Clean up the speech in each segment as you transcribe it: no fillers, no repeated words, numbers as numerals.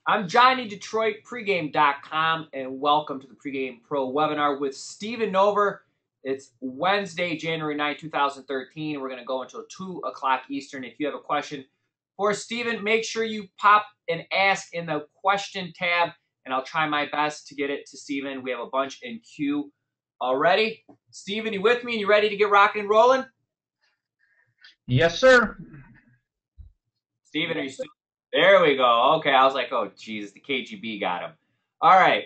I'm Johnny Detroit, pregame.com, and welcome to the Pregame Pro webinar with Stephen Nover. It's Wednesday, January 9, 2013. We're going to go until 2 o'clock Eastern. If you have a question for Stephen, make sure you pop and ask in the question tab, and I'll try my best to get it to Stephen. We have a bunch in queue already. Stephen, you with me and you ready to get rocking and rolling? Yes, sir. Stephen, are you still? There we go. Okay, I was like, oh, Jesus, the KGB got him. All right,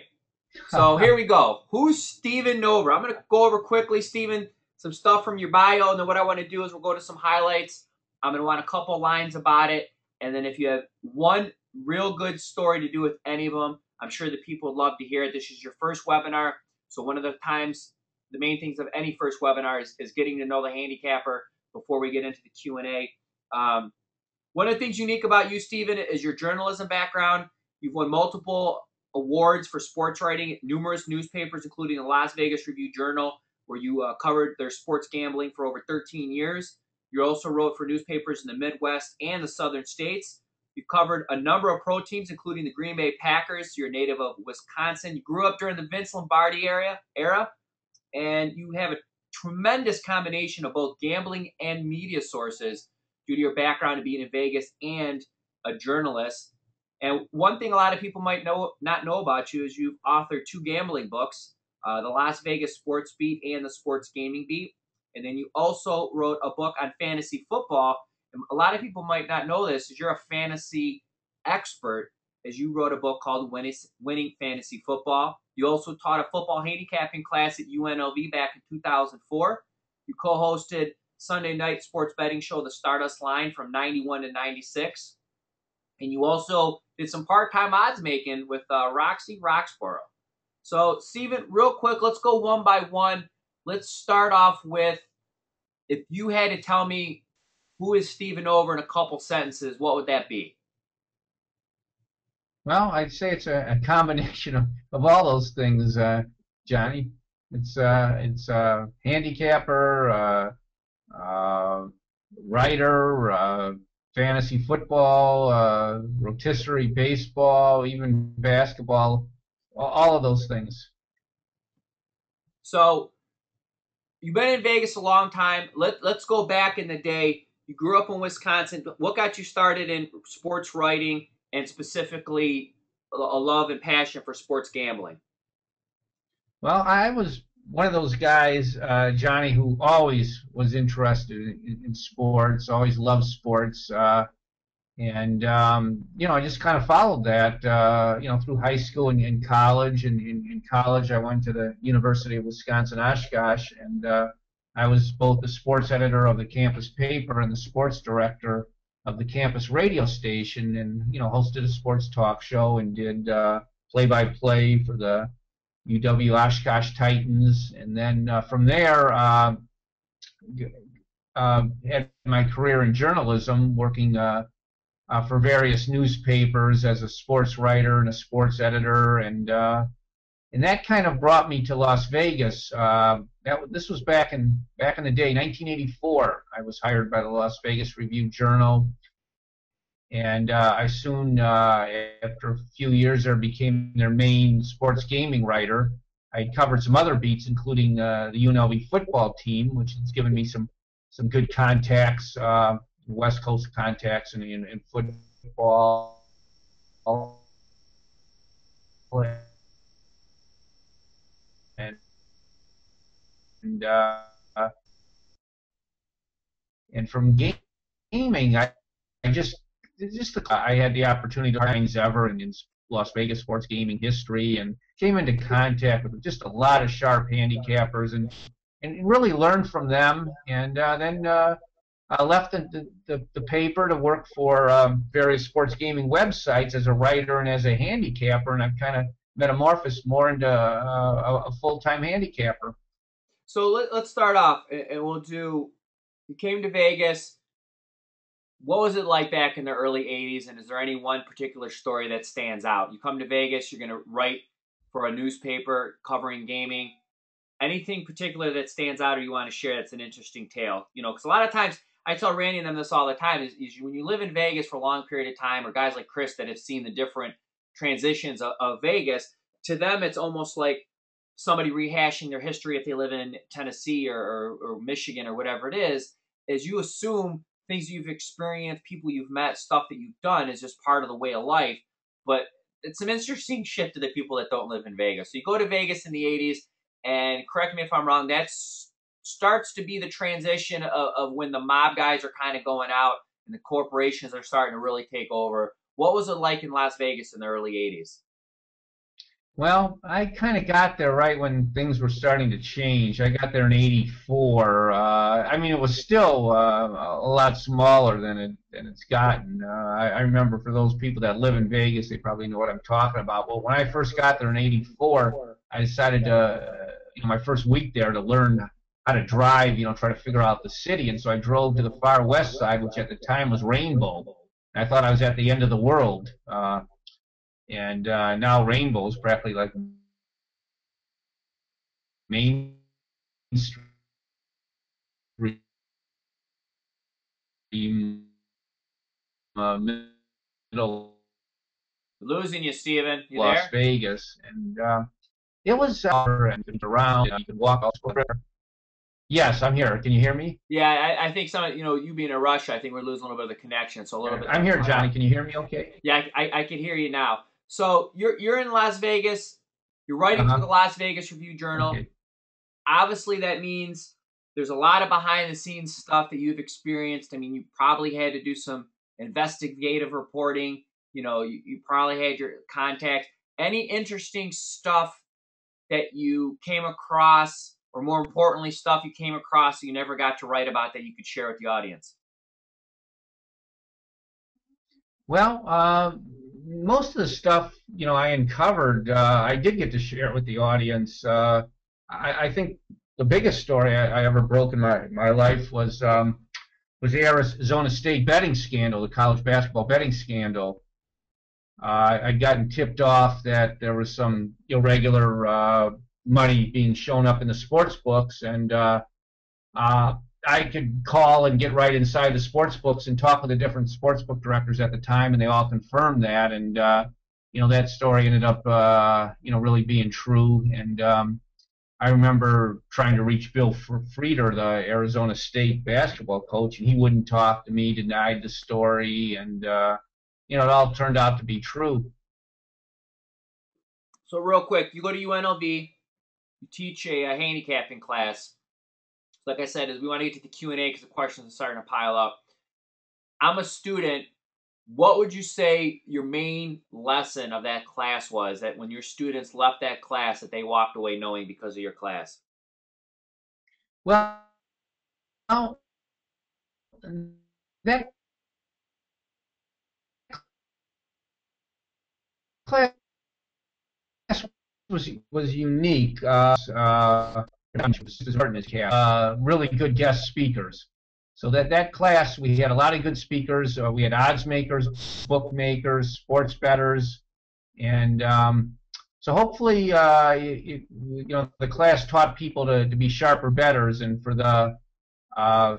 so here we go. Who's Stephen Nover? I'm going to go over quickly, Stephen, some stuff from your bio, and then what I want to do is we'll go to some highlights. I'm going to want a couple lines about it, and then if you have one real good story to do with any of them, I'm sure that people would love to hear it. This is your first webinar, so one of the main things of any first webinar is getting to know the handicapper before we get into the Q&A. One of the things unique about you, Stephen, is your journalism background. You've won multiple awards for sports writing, numerous newspapers, including the Las Vegas Review-Journal, where you covered their sports gambling for over 13 years. You also wrote for newspapers in the Midwest and the Southern states. You've covered a number of pro teams, including the Green Bay Packers. You're a native of Wisconsin. You grew up during the Vince Lombardi era, and you have a tremendous combination of both gambling and media sources due to your background of being in Vegas and a journalist. And one thing a lot of people might not know about you is you've authored 2 gambling books, the Las Vegas Sports Beat and the Sports Gaming Beat. And then you also wrote a book on fantasy football. And a lot of people might not know this, is you're a fantasy expert, as you wrote a book called Winning Fantasy Football. You also taught a football handicapping class at UNLV back in 2004. You co-hosted Sunday night sports betting show, the Stardust Line, from 91 to 96. And you also did some part-time odds making with Roxy Roxborough. So, Stephen, real quick, let's go one by one. Let's start off with, if you had to tell me who is Stephen Nover in a couple sentences, what would that be? Well, I'd say it's a combination of all those things, Johnny. It's a handicapper, writer, fantasy football, rotisserie baseball, even basketball, all of those things. So, you've been in Vegas a long time. Let's go back in the day. You grew up in Wisconsin. What got you started in sports writing and specifically a love and passion for sports gambling? Well, I was one of those guys, Johnny, who always was interested in sports, always loved sports. And I just kind of followed that, through high school and college. And in college, I went to the University of Wisconsin-Oshkosh, and I was both the sports editor of the campus paper and the sports director of the campus radio station, and, hosted a sports talk show and did play-by-play for the UW-Oshkosh Titans. And then from there, had my career in journalism, working for various newspapers as a sports writer and a sports editor, and that kind of brought me to Las Vegas. This was back in the day, 1984. I was hired by the Las Vegas Review-Journal, and I soon, after a few years there, became their main sports gaming writer. I covered some other beats, including the UNLV football team, which has given me some good contacts. West Coast contacts in football, and from gaming, I had the opportunity to times ever in Las Vegas sports gaming history, and came into contact with just a lot of sharp handicappers, and really learned from them, and then I left the paper to work for various sports gaming websites as a writer and as a handicapper, and I've kind of metamorphosed more into a full-time handicapper. So let's start off, and we'll do, you came to Vegas. What was it like back in the early 80s, and is there any one particular story that stands out? You come to Vegas, you're going to write for a newspaper covering gaming. Anything particular that stands out or you want to share that's an interesting tale? Because a lot of times, I tell Randy and them this all the time, is when you live in Vegas for a long period of time, or guys like Chris that have seen the different transitions of Vegas. To them, it's almost like somebody rehashing their history if they live in Tennessee or Michigan or whatever it is you assume things you've experienced, people you've met, stuff that you've done is just part of the way of life. But it's some interesting shit to the people that don't live in Vegas. So you go to Vegas in the 80s, and correct me if I'm wrong, that starts to be the transition of when the mob guys are kind of going out and the corporations are starting to really take over. What was it like in Las Vegas in the early 80s? Well, I kind of got there right when things were starting to change. I got there in '84. I mean, it was still a lot smaller than it's gotten. I remember for those people that live in Vegas, they probably know what I'm talking about. But when I first got there in '84, I decided to, my first week there to learn how to drive, try to figure out the city. And so I drove to the far west side, which at the time was Rainbow. I thought I was at the end of the world. And now Rainbow is practically like Main Street, middle Losing you, Steven. You Las there? Vegas, and it was and around. You could walk all over. Yes, I'm here. Can you hear me? Yeah, I think you being in Russia, I think we're losing a little bit of the connection. So a little bit. I'm here, Johnny. Can you hear me? Okay. Yeah, I can hear you now. So you're in Las Vegas. You're writing for the Las Vegas Review Journal. Okay. Obviously, that means there's a lot of behind-the-scenes stuff that you've experienced. I mean, you probably had to do some investigative reporting. You probably had your contacts. Any interesting stuff that you came across, or more importantly, stuff you came across that you never got to write about that you could share with the audience? Well, most of the stuff I uncovered, I did get to share with the audience. I think the biggest story I ever broke in my life was the Arizona State betting scandal, the college basketball betting scandal. I'd gotten tipped off that there was some irregular money being shown up in the sports books, and I could call and get right inside the sports books and talk with the different sports book directors at the time, and they all confirmed that. And that story ended up really being true. And I remember trying to reach Bill Frieder, the Arizona State basketball coach, and he wouldn't talk to me, denied the story, and it all turned out to be true. So real quick, you go to UNLV, you teach a handicapping class. Like I said, we want to get to the Q&A because the questions are starting to pile up. I'm a student. What would you say your main lesson of that class was, that when your students left that class that they walked away knowing because of your class? Well, that class was unique. Really good guest speakers. So that class, we had a lot of good speakers. We had odds makers, bookmakers, sports bettors, and so hopefully, the class taught people to be sharper bettors, and for the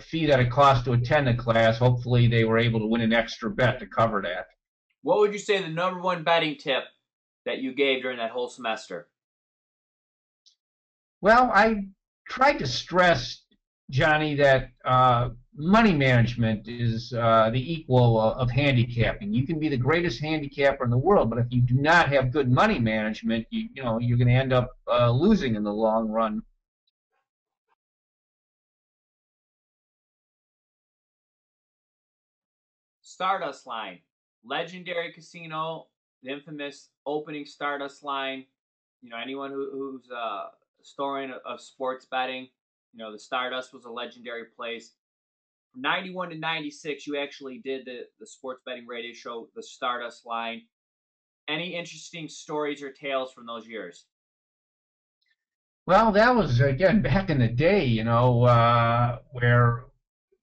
fee that it cost to attend the class, hopefully they were able to win an extra bet to cover that. What would you say the number one betting tip that you gave during that whole semester? Well, I tried to stress, Johnny, that money management is the equal of handicapping. You can be the greatest handicapper in the world, but if you do not have good money management, you're going to end up losing in the long run. Stardust Line, legendary casino, the infamous opening Stardust Line. Anyone who's a historian of sports betting, the Stardust was a legendary place. From 91 to 96, you actually did the sports betting radio show, the Stardust Line. Any interesting stories or tales from those years? Well, that was, again, back in the day, where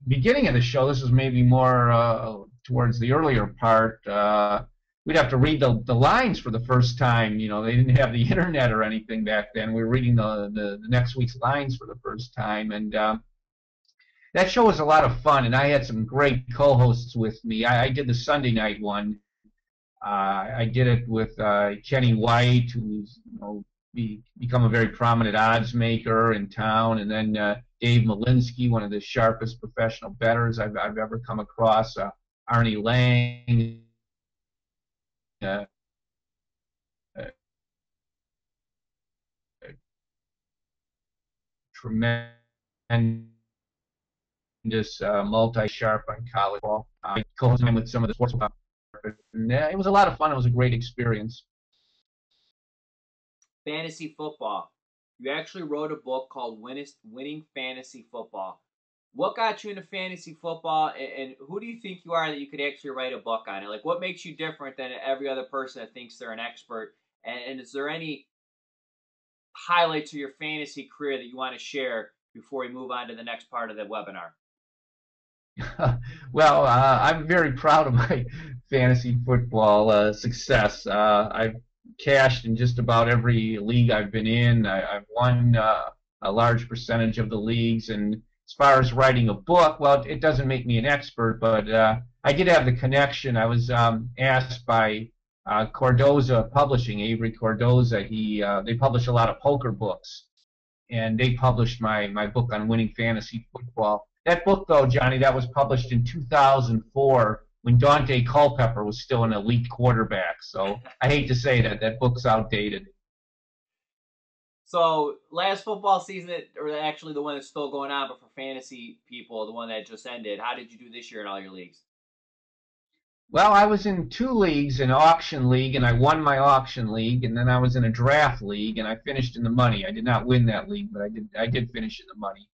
beginning of the show, this was maybe more towards the earlier part, we'd have to read the lines for the first time. They didn't have the internet or anything back then. We were reading the next week's lines for the first time, and that show was a lot of fun, and I had some great co-hosts with me. I did the Sunday night one. I did it with Kenny White, who's become a very prominent odds maker in town, and then Dave Malinsky, one of the sharpest professional bettors I've ever come across. Arnie Lang, uh, uh, tremendous multi-sharp on college ball. I co-hosted with some of the sports, and it was a lot of fun. It was a great experience. Fantasy football. You actually wrote a book called Winning Fantasy Football. What got you into fantasy football, and who do you think you are that you could actually write a book on it? Like, what makes you different than every other person that thinks they're an expert? And is there any highlights of your fantasy career that you want to share before we move on to the next part of the webinar? Well, I'm very proud of my fantasy football success. I've cashed in just about every league I've been in. I've won a large percentage of the leagues. And as far as writing a book, well, it doesn't make me an expert, but I did have the connection. I was asked by Cordoza Publishing, Avery Cordoza. They publish a lot of poker books, and they published my book on winning fantasy football. That book, though, Johnny, that was published in 2004 when Dante Culpepper was still an elite quarterback. So I hate to say that book's outdated. So last football season, or actually the one that's still going on, but for fantasy people, the one that just ended, how did you do this year in all your leagues? Well, I was in two leagues, an auction league, and I won my auction league, and then I was in a draft league, and I finished in the money. I did not win that league, but I did finish in the money.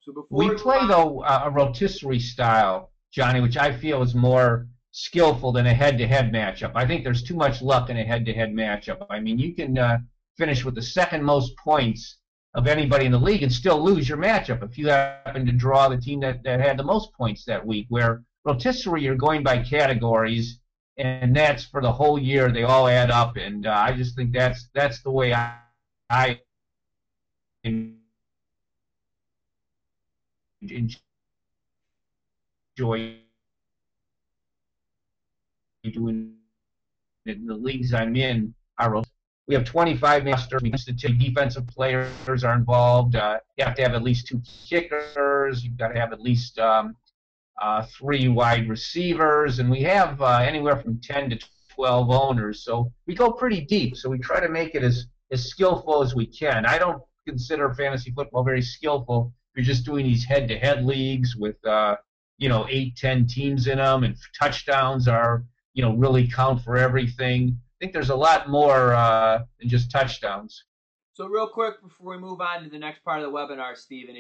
So before We play, though, a rotisserie style, Johnny, which I feel is more skillful than a head-to-head matchup. I think there's too much luck in a head-to-head matchup. I mean, you can finish with the second most points of anybody in the league and still lose your matchup if you happen to draw the team that had the most points that week, where rotisserie, you're going by categories, and that's for the whole year. They all add up, and I just think that's the way I enjoy doing it. In the leagues I'm in, we have 25 masters. Defensive players are involved. You have to have at least 2 kickers. You've got to have at least 3 wide receivers, and we have anywhere from 10 to 12 owners. So we go pretty deep. So we try to make it as skillful as we can. I don't consider fantasy football very skillful. You're just doing these head-to-head leagues with 8, 10 teams in them, and touchdowns are really count for everything. I think there's a lot more than just touchdowns. So real quick before we move on to the next part of the webinar, Stephen,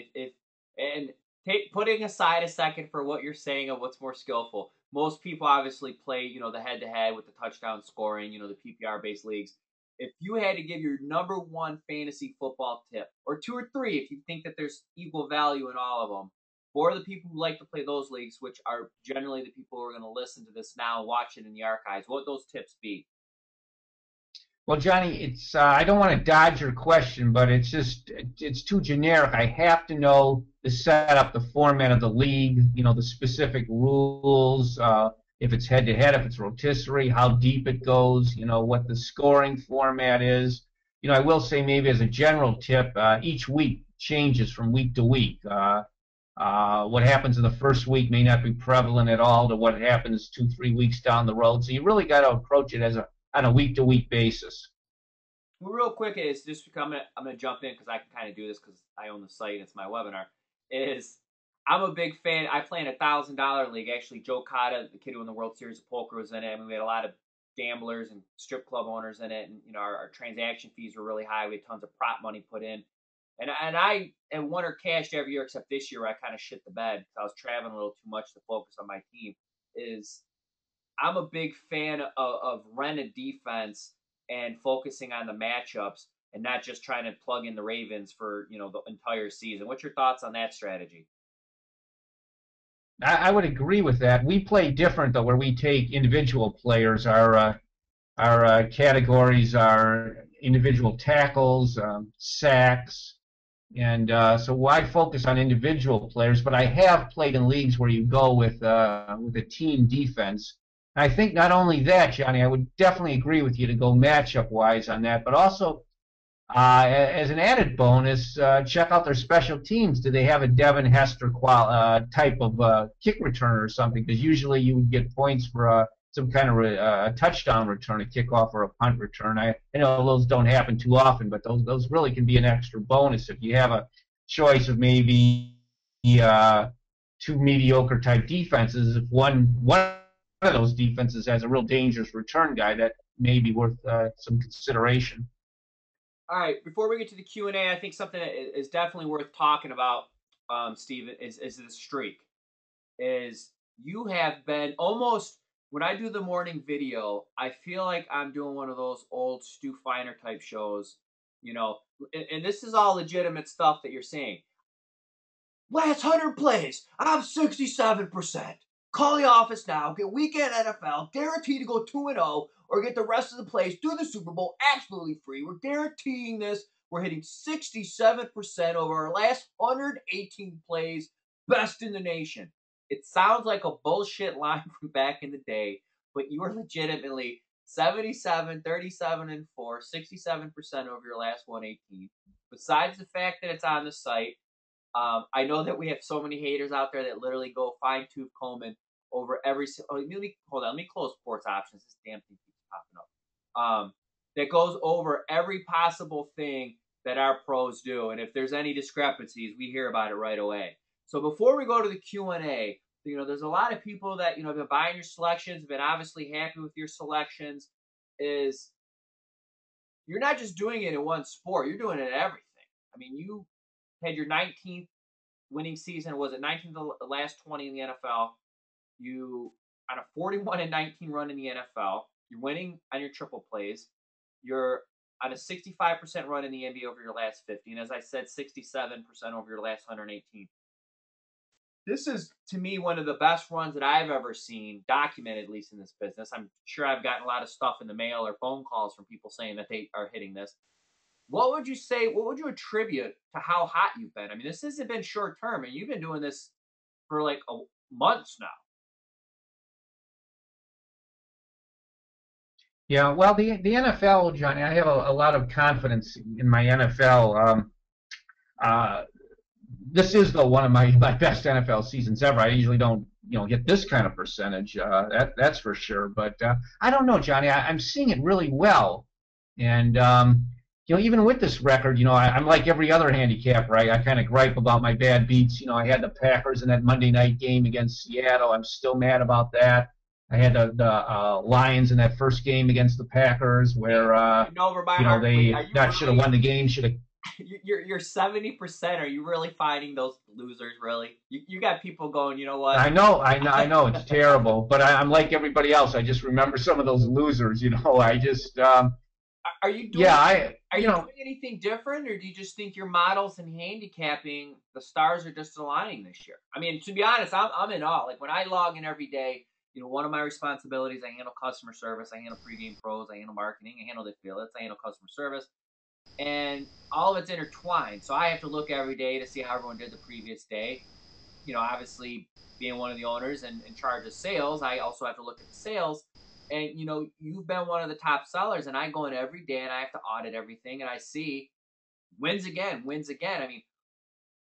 putting aside a second for what you're saying of what's more skillful. Most people obviously play, the head-to-head with the touchdown scoring, the PPR-based leagues. If you had to give your number one fantasy football tip, or 2 or 3 if you think that there's equal value in all of them, for the people who like to play those leagues, which are generally the people who are going to listen to this now and watch it in the archives, what would those tips be? Well, Johnny, it's I don't want to dodge your question, but it's too generic. I have to know the setup, the format of the league, the specific rules, if it's head-to-head, if it's rotisserie, how deep it goes, what the scoring format is. I will say maybe as a general tip, each week changes from week to week. What happens in the first week may not be prevalent at all to what happens 2, 3 weeks down the road. So you really got to approach it on a week-to-week basis. Well, real quick, is just I'm gonna jump in because I can kind of do this because I own the site. It's my webinar. I'm a big fan. I play in a $1,000 league. Actually, Joe Cotta, the kid who won the World Series of Poker, was in it. I mean, we had a lot of gamblers and strip club owners in it, and our transaction fees were really high. We had tons of prop money put in. And I won or cashed every year except this year where I kind of shit the bed because I was traveling a little too much to focus on my team. I'm a big fan of rented defense and focusing on the matchups and not just trying to plug in the Ravens for the entire season. What's your thoughts on that strategy? I would agree with that. We play different though, where we take individual players. Our categories are individual tackles, sacks. And so I focus on individual players, but I have played in leagues where you go with a team defense. I think not only that, Johnny, I would definitely agree with you to go matchup-wise on that, but also as an added bonus, check out their special teams. Do they have a Devin Hester type of kick returner or something? Because usually you would get points for some kind of a touchdown return, a kickoff, or a punt return. I know those don't happen too often, but those really can be an extra bonus if you have a choice of maybe two mediocre type defenses. If one of those defenses has a real dangerous return guy, that may be worth some consideration. All right, before we get to the Q&A, I think something that is definitely worth talking about, Steven, is the streak. Is you have been almost, when I do the morning video, I feel like I'm doing one of those old Stu Feiner type shows, and this is all legitimate stuff that you're saying. Last 100 plays, I'm 67%. Call the office now, get Weekend NFL, guaranteed to go 2-0, or get the rest of the plays through the Super Bowl absolutely free. We're guaranteeing this. We're hitting 67% over our last 118 plays, best in the nation. It sounds like a bullshit line from back in the day, but you are legitimately 77, 37, and 4, 67% over your last 118. Besides the fact that it's on the site, I know that we have so many haters out there that literally go fine-tooth combing over every. Hold on, let me close sports options. This damn thing keeps popping up. That goes over every possible thing that our pros do, and if there's any discrepancies, we hear about it right away. So before we go to the Q&A, there's a lot of people that have been buying your selections, been obviously happy with your selections. Is you're not just doing it in one sport; you're doing it in everything. I mean, you had your 19th winning season. Was it 19th the last 20 in the NFL? You on a 41-19 run in the NFL. You're winning on your triple plays. You're on a 65% run in the NBA over your last 50. And as I said, 67% over your last 118. This is, to me, one of the best runs that I've ever seen, documented at least in this business. I'm sure I've gotten a lot of stuff in the mail or phone calls from people saying that they are hitting this. What would you say, what would you attribute to how hot you've been? I mean, this hasn't been short term, and you've been doing this for like months now. Yeah, well, the NFL, Johnny, I have a lot of confidence in my NFL. This is one of my best NFL seasons ever. I usually don't get this kind of percentage. That's for sure. But I don't know, Johnny. I'm seeing it really well, and even with this record, I'm like every other handicapper. I kind of gripe about my bad beats. I had the Packers in that Monday night game against Seattle. I'm still mad about that. I had the Lions in that first game against the Packers, where they should have won the game. Should have. You're 70%. Are you really finding those losers? Really, you got people going. You know what? I know. It's terrible, but I'm like everybody else. I just remember some of those losers. I just. Are you doing? Yeah, are you doing anything different, or do you just think your models and handicapping, the stars are just aligning this year? I mean, to be honest, I'm in awe. Like when I log in every day, one of my responsibilities, I handle customer service, I handle pregame pros, I handle marketing, I handle the affiliates, I handle customer service, and all of it's intertwined. So I have to look every day to see how everyone did the previous day. Obviously being one of the owners and in charge of sales, I also have to look at the sales. And, you've been one of the top sellers, and I go in every day and I have to audit everything, and I see wins again. I mean,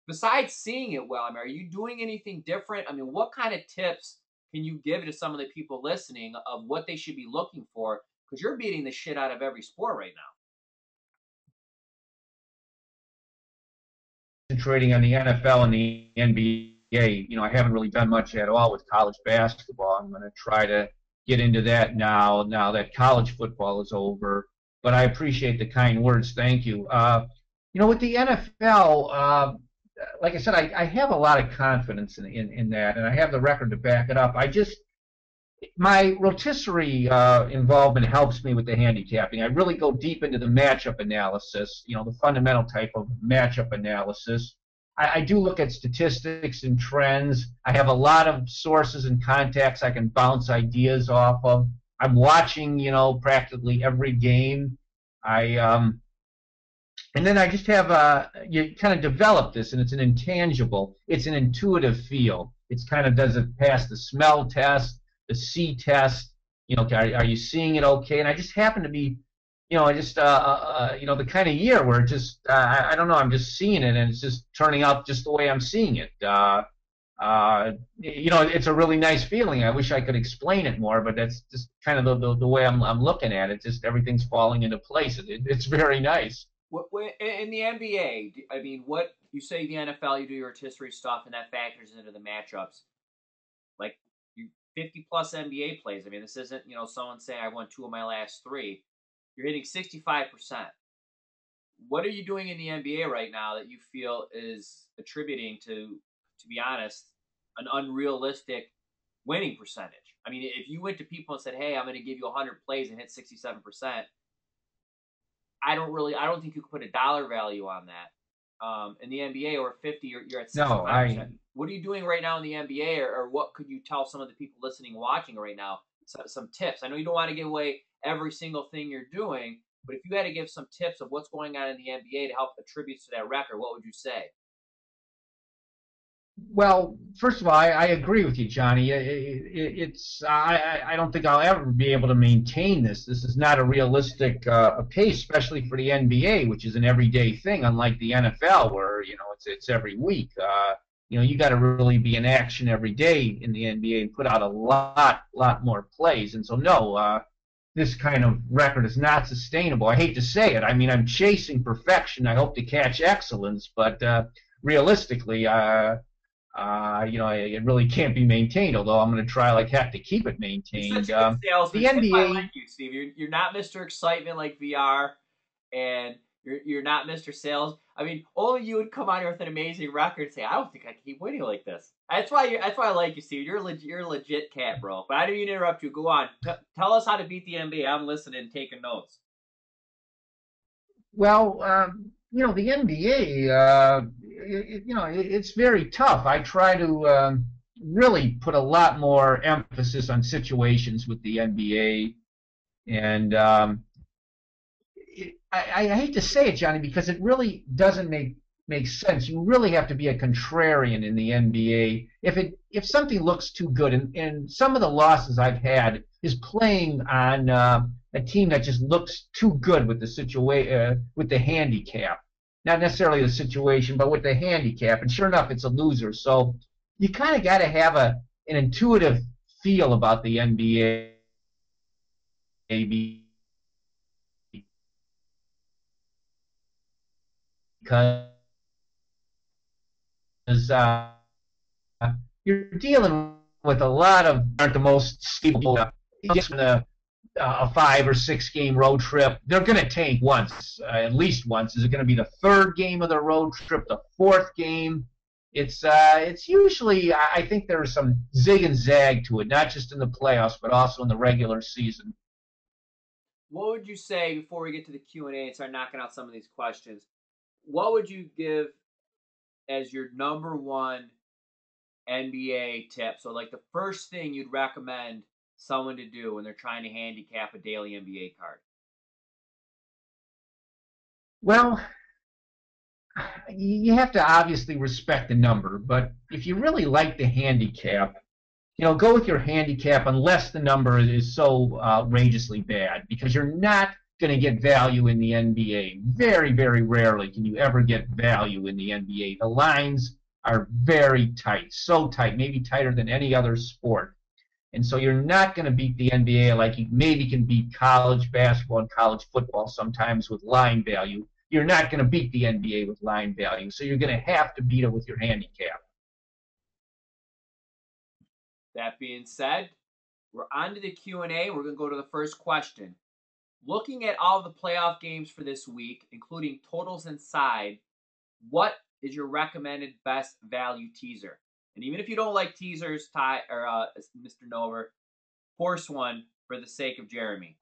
besides seeing it well, are you doing anything different? I mean, what kind of tips can you give to some of the people listening of what they should be looking for? Because you're beating the shit out of every sport right now. Concentrating on the NFL and the NBA, I haven't really done much at all with college basketball. I'm going to try to get into that now that college football is over. But I appreciate the kind words. Thank you. With the NFL, like I said, I have a lot of confidence in that, and I have the record to back it up. My rotisserie involvement helps me with the handicapping. I really go deep into the matchup analysis, the fundamental type of matchup analysis. I do look at statistics and trends. I have a lot of sources and contacts I can bounce ideas off of. I'm watching, practically every game. And then I just have you kind of develop this, and it's an intangible. It's an intuitive feel. It's kind of does it pass the smell test, the see test, are you seeing it okay? And I just happen to be, I just, the kind of year where it just, I don't know, I'm just seeing it and it's just turning out just the way I'm seeing it. It's a really nice feeling. I wish I could explain it more, but that's just kind of the way I'm looking at it. Just everything's falling into place. It's very nice. In the NBA, I mean, what you say the NFL, you do your rotisserie stuff, and that factors into the matchups. Like you 50 plus NBA plays. I mean, this isn't someone saying I won 2 of my last 3. You're hitting 65%. What are you doing in the NBA right now that you feel is attributing to be honest, an unrealistic winning percentage? I mean, if you went to people and said, "Hey, I'm going to give you 100 plays and hit 67%," I don't think you could put a dollar value on that. In the NBA, or 50, you're at 65%. No, What are you doing right now in the NBA, or what could you tell some of the people listening, watching right now? Some tips. I know you don't want to give away every single thing you're doing, but if you had to give some tips of what's going on in the NBA to help attribute to that record, what would you say? Well, first of all, I agree with you, Johnny. I don't think I'll ever be able to maintain this. This is not a realistic pace, especially for the NBA, which is an everyday thing, unlike the NFL, where it's every week. You got to really be in action every day in the NBA and put out a lot more plays. And so, no, this kind of record is not sustainable. I hate to say it. I mean, I'm chasing perfection. I hope to catch excellence, but realistically, it really can't be maintained. Although I'm going to try like heck to keep it You're maintained. such a good salesman. The That's why I NBA, like you, Steve. You're not Mr. Excitement like VR, and you're not Mr. Sales. I mean, only you would come on here with an amazing record and say, "I don't think I can keep winning like this." That's why I like you, Steve. You're a legit cat, bro. But I didn't mean to interrupt you. Go on. Tell us how to beat the NBA. I'm listening and taking notes. well, the NBA, it's very tough. I try to really put a lot more emphasis on situations with the NBA, and I hate to say it, Johnny, because it really doesn't make sense. You really have to be a contrarian in the NBA. If something looks too good, and some of the losses I've had is playing on a team that just looks too good with the with the handicap, not necessarily the situation, but with the handicap. And sure enough, it's a loser. So you kind of got to have an intuitive feel about the NBA because you're dealing with a lot of aren't the most stable. Just a 5 or 6 game road trip, they're going to tank once, at least once. Is it going to be the third game of the road trip, the fourth game? It's usually I think there's some zig and zag to it, not just in the playoffs but also in the regular season. What would you say before we get to the Q&A and start knocking out some of these questions? What would you give as your number one NBA tip? So, like the first thing you'd recommend someone to do when they're trying to handicap a daily NBA card. Well, you have to obviously respect the number, but if you really like the handicap, go with your handicap unless the number is so outrageously bad, because you're not going to get value in the NBA. Very, very rarely can you ever get value in the NBA. The lines are very tight, so tight, maybe tighter than any other sport. And so you're not going to beat the NBA like you maybe can beat college basketball and college football sometimes with line value. You're not going to beat the NBA with line value. So you're going to have to beat it with your handicap. That being said, we're on to the Q&A. We're going to go to the first question. Looking at all of the playoff games for this week, including totals and side, what is your recommended best value teaser? And even if you don't like teasers, Mr. Nover, force one for the sake of Jeremy.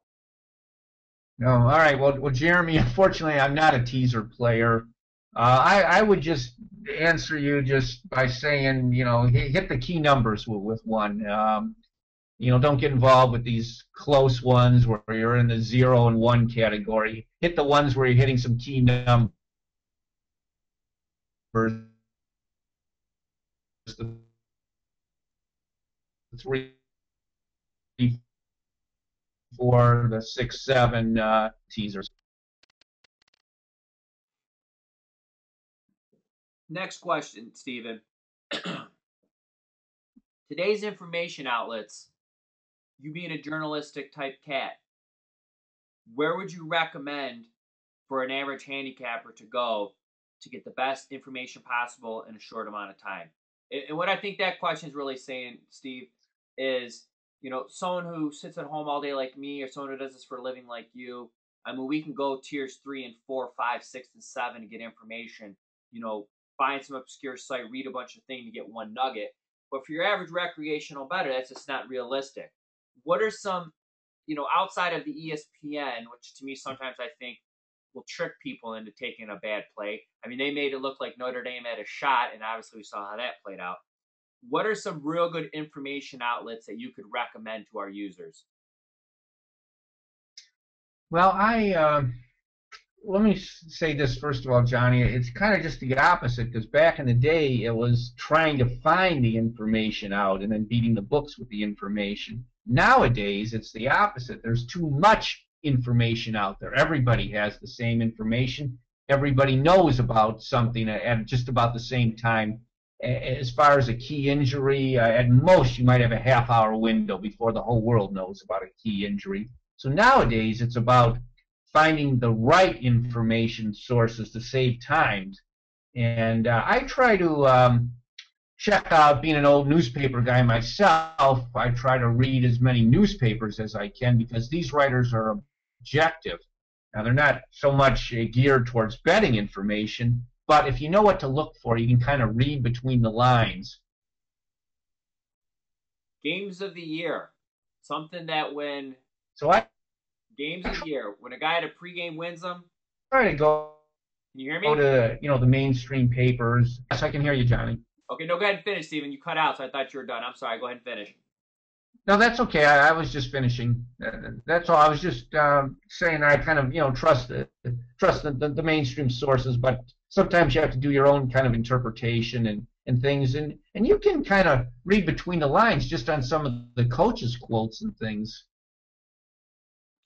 No, all right. Well, Jeremy, unfortunately, I'm not a teaser player. I would just answer you just by saying, hit the key numbers with one. Don't get involved with these close ones where you're in the 0 and 1 category. Hit the ones where you're hitting some key numbers. The 3, 4, the 6, 7 teasers. Next question, Stephen. Today's information outlets, you being a journalistic type cat, where would you recommend for an average handicapper to go to get the best information possible in a short amount of time? And what I think that question is really saying, Steve, is, someone who sits at home all day like me, or someone who does this for a living like you, I mean, we can go tiers 3 and 4, 5, 6, and 7 to get information, find some obscure site, read a bunch of things to get one nugget. But for your average recreational bettor, that's just not realistic. What are some, outside of the ESPN, which to me sometimes I think will trick people into taking a bad play. I mean, they made it look like Notre Dame had a shot, and obviously we saw how that played out. What are some real good information outlets that you could recommend to our users? Well, let me say this first of all, Johnny. It's kind of just the opposite, because back in the day, it was trying to find the information out and then beating the books with the information. Nowadays, it's the opposite. There's too much information out there. Everybody has the same information. Everybody knows about something at just about the same time. As far as a key injury, at most you might have a half-hour window before the whole world knows about a key injury. So nowadays it's about finding the right information sources to save time. And I try to check out, being an old newspaper guy myself, I try to read as many newspapers as I can, because these writers are objective. Now, they're not so much geared towards betting information, but if you know what to look for, you can kind of read between the lines. Games of the year. Something that when... Games of the year. When a guy at a pregame wins them... Try to go... Can you hear me? Go to, the mainstream papers. Yes, I can hear you, Johnny. Okay, no, go ahead and finish, Stephen. You cut out, so I thought you were done. I'm sorry. Go ahead and finish. No, that's okay. I was just finishing. That's all. I was just saying I kind of, trust the mainstream sources, but sometimes you have to do your own kind of interpretation and things, and you can kind of read between the lines just on some of the coaches' quotes and things.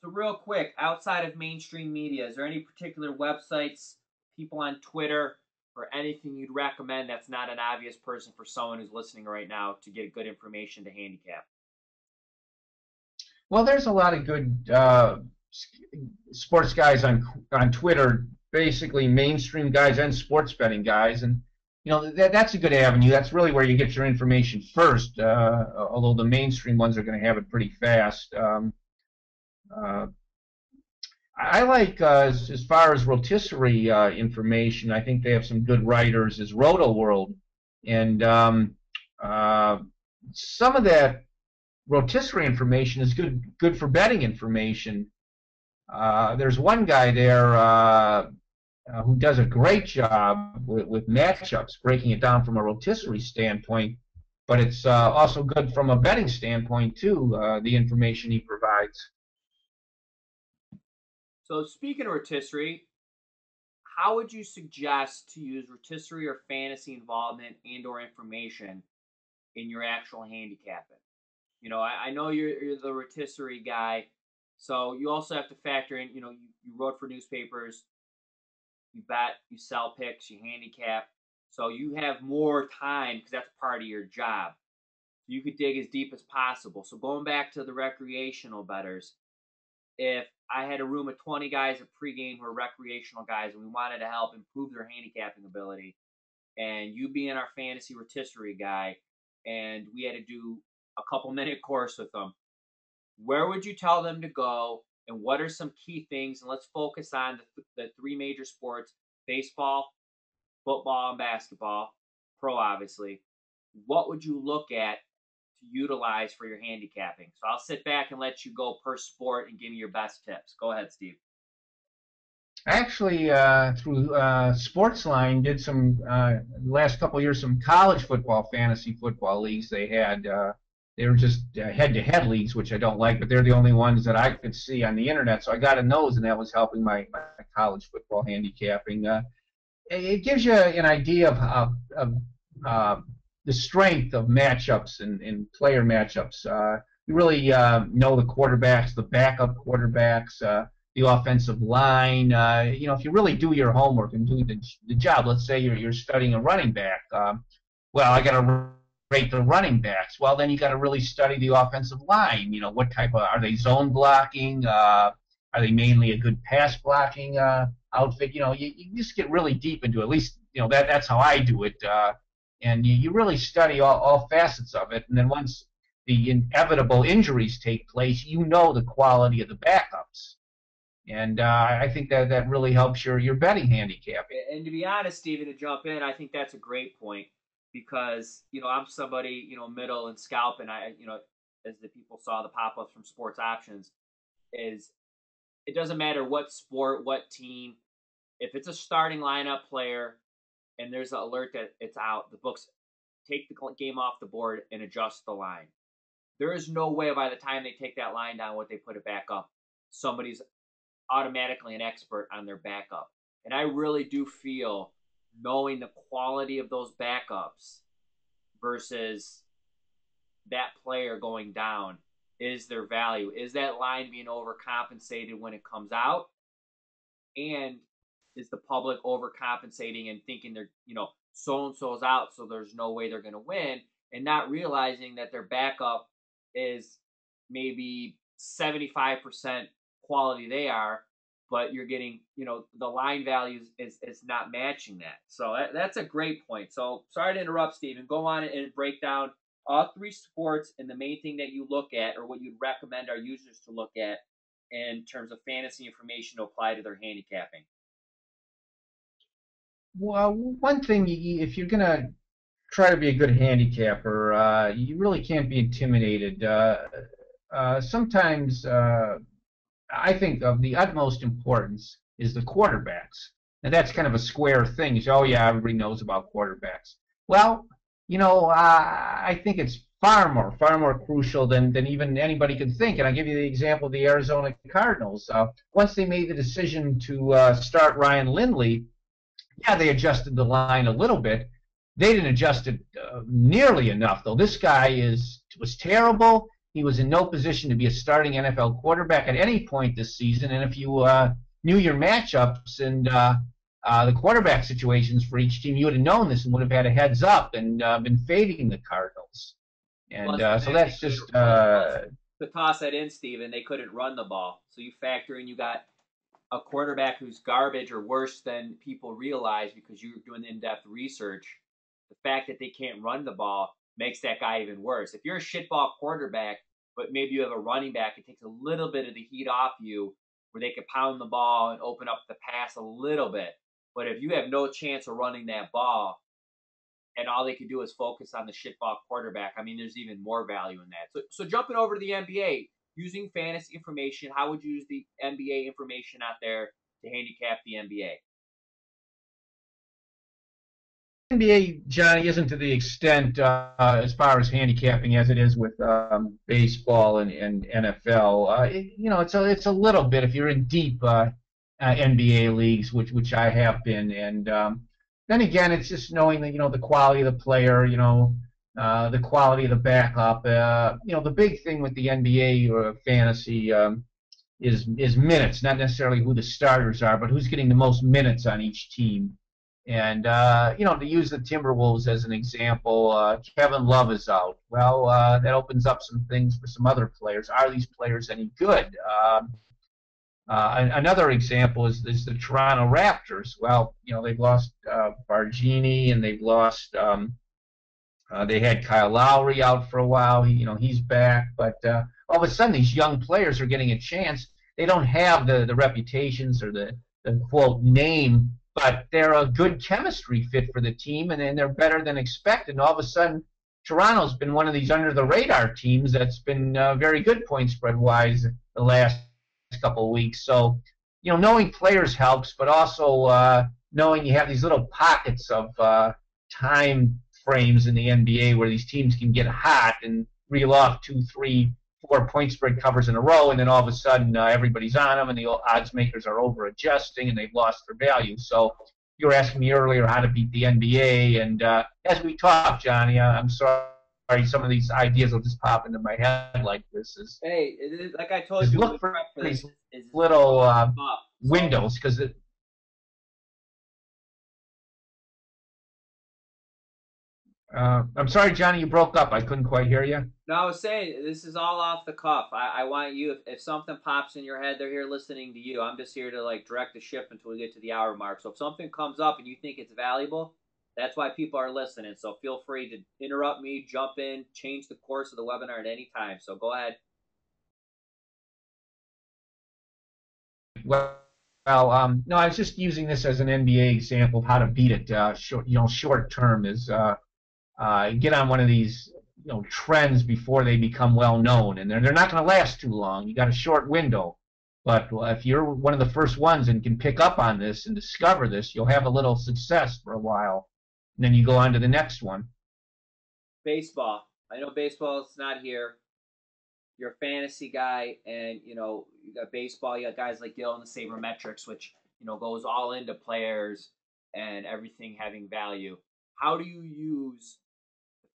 So real quick, outside of mainstream media, is there any particular websites, people on Twitter, or anything you'd recommend that's not an obvious person for someone who's listening right now to get good information to handicap? Well, there's a lot of good sports guys on Twitter, basically mainstream guys and sports betting guys, and that's a good avenue. That's really where you get your information first, although the mainstream ones are going to have it pretty fast. I like, as far as rotisserie information, I think they have some good writers, is Roto World. And some of that rotisserie information is good for betting information. There's one guy there who does a great job with matchups, breaking it down from a rotisserie standpoint, but it's also good from a betting standpoint, too, the information he provides. So speaking of rotisserie, how would you suggest to use rotisserie or fantasy involvement and or information in your actual handicapping? I know you're the rotisserie guy, so you also have to factor in, you wrote for newspapers, you bet, you sell picks, you handicap, so you have more time because that's part of your job. You could dig as deep as possible. So going back to the recreational bettors, if I had a room of 20 guys at pregame who are recreational guys and we wanted to help improve their handicapping ability, and you being our fantasy rotisserie guy, and we had to do a couple-minute course with them, where would you tell them to go, and what are some key things? And let's focus on the three major sports: baseball, football, and basketball, pro obviously. What would you look at to utilize for your handicapping? So I'll sit back and let you go per sport and give me your best tips. Go ahead, Steve. Actually, through Sports Line, did some last couple of years some college football, fantasy football leagues they had. They were just head-to-head leagues, which I don't like, but they're the only ones that I could see on the internet. So I got in those, and that was helping my college football handicapping. It gives you an idea of the strength of matchups and player matchups. you really know the quarterbacks, the backup quarterbacks, the offensive line. If you really do your homework and do the job, let's say you're studying a running back. Well, I got to rate the running backs. Well, then you got to really study the offensive line. What type of, are they zone blocking? Are they mainly a good pass blocking outfit? You just get really deep into it. At least, that's how I do it. And you really study all facets of it. And then once the inevitable injuries take place, the quality of the backups. And I think that really helps your betting handicap. And to be honest, Stephen, to jump in, I think that's a great point because, I'm somebody, middle and scalp, and as the people saw the pop-ups from Sports Options, is it doesn't matter what sport, what team, if it's a starting lineup player and there's an alert that it's out, the books take the game off the board and adjust the line. There is no way by the time they take that line down, what they put it back up, somebody's automatically an expert on their backup. And I really do feel, knowing the quality of those backups versus that player going down, is their value. Is that line being overcompensated when it comes out? And is the public overcompensating and thinking they're, so-and-so's out, so there's no way they're going to win, and not realizing that their backup is maybe 75% quality they are, but you're getting, the line values is not matching that. So that's a great point. So sorry to interrupt, Stephen. Go on and break down all three sports and the main thing that you look at or what you'd recommend our users to look at in terms of fantasy information to apply to their handicapping. Well, one thing, if you're going to try to be a good handicapper, you really can't be intimidated. Sometimes I think of the utmost importance is the quarterbacks. And that's kind of a square thing. You say, oh, yeah, everybody knows about quarterbacks. Well, I think it's far more crucial than even anybody could think. And I'll give you the example of the Arizona Cardinals. Once they made the decision to start Ryan Lindley, yeah, they adjusted the line a little bit. They didn't adjust it nearly enough, though. This guy was terrible. He was in no position to be a starting NFL quarterback at any point this season. And if you knew your matchups and the quarterback situations for each team, you would have known this and would have had a heads up and been fading the Cardinals. And so that's just to toss that in, Stephen. They couldn't run the ball, so you factor in you got a quarterback who's garbage or worse than people realize because you're doing in-depth research. The fact that they can't run the ball makes that guy even worse. If you're a shitball quarterback, but maybe you have a running back, it takes a little bit of the heat off you where they could pound the ball and open up the pass a little bit. But if you have no chance of running that ball and all they can do is focus on the shitball quarterback, there's even more value in that. So jumping over to the NBA, using fantasy information, how would you use the NBA information out there to handicap the NBA? NBA, Johnny, isn't to the extent as far as handicapping as it is with baseball and NFL. It's a little bit if you're in deep NBA leagues, which I have been, and then again, it's just knowing that the quality of the player, the quality of the backup. The big thing with the NBA or fantasy is minutes, not necessarily who the starters are, but who's getting the most minutes on each team. And, to use the Timberwolves as an example, Kevin Love is out. Well, that opens up some things for some other players. Are these players any good? Another example is the Toronto Raptors. Well, they've lost Bargini and they've lost they had Kyle Lowry out for a while. He's back. But all of a sudden, these young players are getting a chance. They don't have the reputations or the quote, name, but they're a good chemistry fit for the team, and they're better than expected. And all of a sudden, Toronto's been one of these under-the-radar teams that's been very good point spread-wise the last couple of weeks. So, knowing players helps, but also knowing you have these little pockets of time frames in the NBA where these teams can get hot and reel off 2, 3, 4 point spread covers in a row, and then all of a sudden everybody's on them, and the odds makers are over adjusting, and they've lost their value. So you were asking me earlier how to beat the NBA, and as we talked, Johnny, I'm sorry sorry, some of these ideas will just pop into my head like this. Hey, like I told Is you when we look for prep for this, these is little off. So windows because I'm sorry, Johnny, you broke up. I couldn't quite hear you. no, I was saying this is all off the cuff. I want you if something pops in your head, they're here listening to you. I'm just here to like direct the ship until we get to the hour mark. So if something comes up and you think it's valuable, that's why people are listening. So feel free to interrupt me, jump in, change the course of the webinar at any time. So go ahead. No, I was just using this as an NBA example of how to beat it. Short term is get on one of these trends before they become well known, and they're not going to last too long. You got a short window, but if you're one of the first ones and can pick up on this and discover this, you'll have a little success for a while, and then you go on to the next one. Baseball. I know baseball is not here. You're a fantasy guy, and you got baseball. You got guys like Gil and the Sabermetrics, which goes all into players and everything having value. How do you use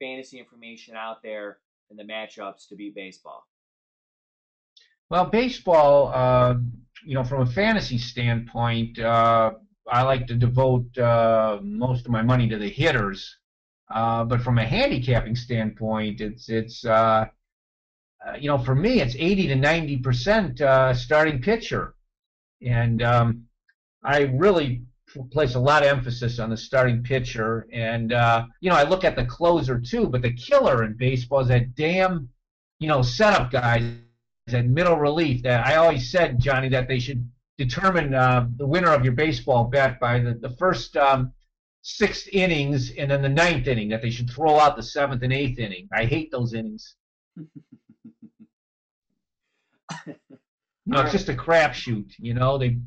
fantasy information out there in the matchups to beat baseball? Well, baseball, from a fantasy standpoint, I like to devote most of my money to the hitters. But from a handicapping standpoint, it's for me, it's 80 to 90% starting pitcher, and I really place a lot of emphasis on the starting pitcher, and I look at the closer too. But the killer in baseball is that damn, setup guys, that middle relief. That I always said, Johnny, that they should determine the winner of your baseball bet by the first 6 innings and then the 9th inning. That they should throw out the 7th and 8th inning. I hate those innings. It's just a crapshoot.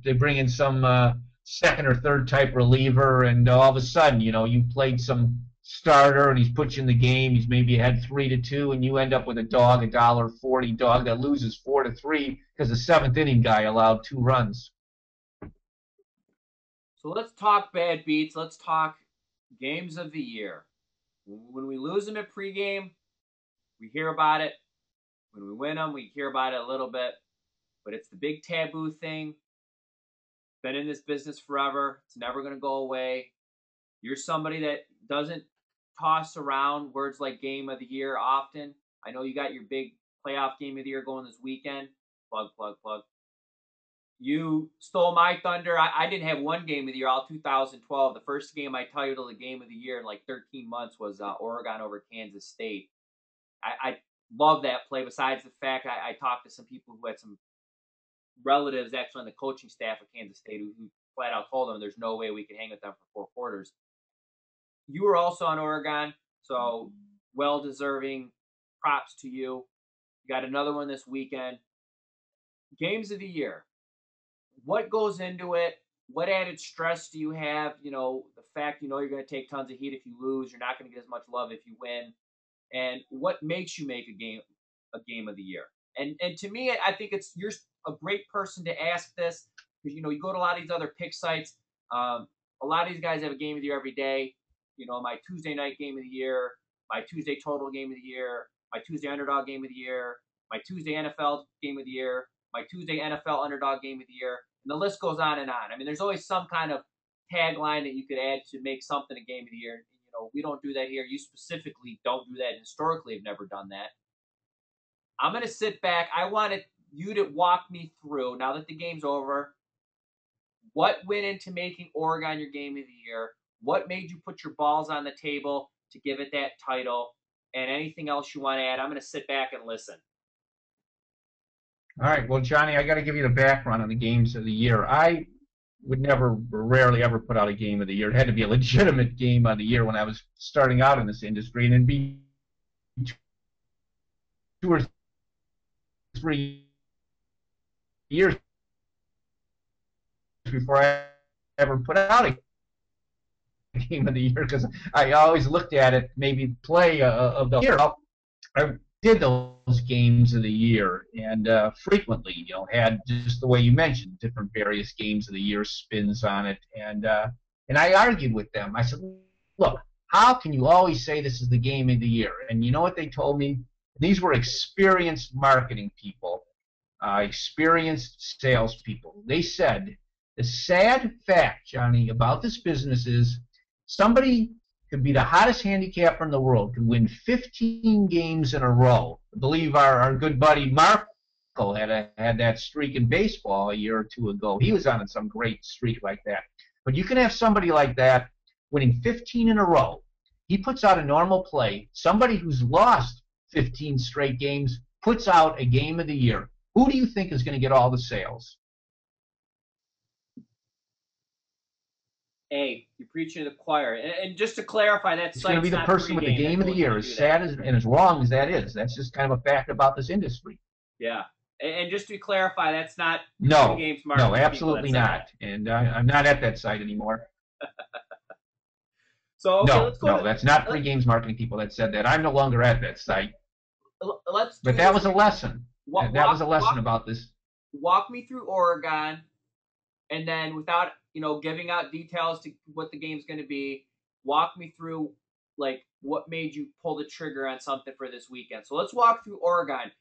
They bring in some second or third type reliever, and all of a sudden, you played some starter, and he's put you in the game. He's maybe had 3-2, and you end up with a dog, $1.40 dog that loses 4-3 because the 7th inning guy allowed 2 runs. So let's talk bad beats. Let's talk games of the year. When we lose them at pregame, we hear about it. When we win them, we hear about it a little bit. But it's the big taboo thing. Been in this business forever. It's never going to go away. You're somebody that doesn't toss around words like game of the year often. I know you got your big playoff game of the year going this weekend. Plug, plug, plug. You stole my thunder. I didn't have one game of the year all 2012. The first game I titled the game of the year in like 13 months was Oregon over Kansas State. I love that play. Besides the fact I talked to some people who had some relatives actually on the coaching staff of Kansas State who flat out told them there's no way we could hang with them for 4 quarters. You were also on Oregon, so well-deserving props to you. You got another one this weekend. Games of the year. What goes into it? What added stress do you have? The fact you're going to take tons of heat if you lose. You're not going to get as much love if you win. And what makes you make a game of the year? And to me, I think you're a great person to ask this because you go to a lot of these other pick sites. A lot of these guys have a game of the year every day. My Tuesday night game of the year, my Tuesday total game of the year, my Tuesday underdog game of the year, my Tuesday NFL game of the year, my Tuesday NFL underdog game of the year, and the list goes on and on. I mean, there's always some kind of tagline that you could add to make something a game of the year. We don't do that here. You specifically don't do that. Historically, have never done that. I'm going to sit back. I wanted you to walk me through, now that the game's over, what went into making Oregon your game of the year, what made you put your balls on the table to give it that title, and anything else you want to add. I'm going to sit back and listen. All right. Well, Johnny, I got to give you the background on the games of the year. I would rarely ever put out a game of the year. It had to be a legitimate game of the year when I was starting out in this industry, and it'd be 2 or 3 years before I ever put out a game of the year because I always looked at it maybe play of the year. I did those games of the year and frequently, had just the way you mentioned, different various games of the year spins on it, and I argued with them. I said, look, how can you always say this is the game of the year? And you know what they told me? These were experienced marketing people, experienced salespeople. They said the sad fact, Johnny, about this business is somebody could be the hottest handicapper in the world, could win 15 games in a row. I believe our good buddy Mark had that streak in baseball a year or two ago. He was on some great streak like that. But you can have somebody like that winning 15 in a row. He puts out a normal play. Somebody who's lost 15 straight games puts out a game of the year. Who do you think is going to get all the sales? Hey, you're preaching to the choir. And just to clarify, that It's going to be the person with the game of the year. As sad as and as wrong as that is, that's just kind of a fact about this industry. Yeah. And just to clarify, that's not no, Pregame's no, absolutely not. And I'm not at that site anymore. So okay, no, let's go. No, that's not Pregame's marketing people that said that. I'm no longer at that site. But that was a lesson. That was a lesson about this. Walk me through Oregon, and then without giving out details to what the game's going to be, walk me through like what made you pull the trigger on something for this weekend. So let's walk through Oregon.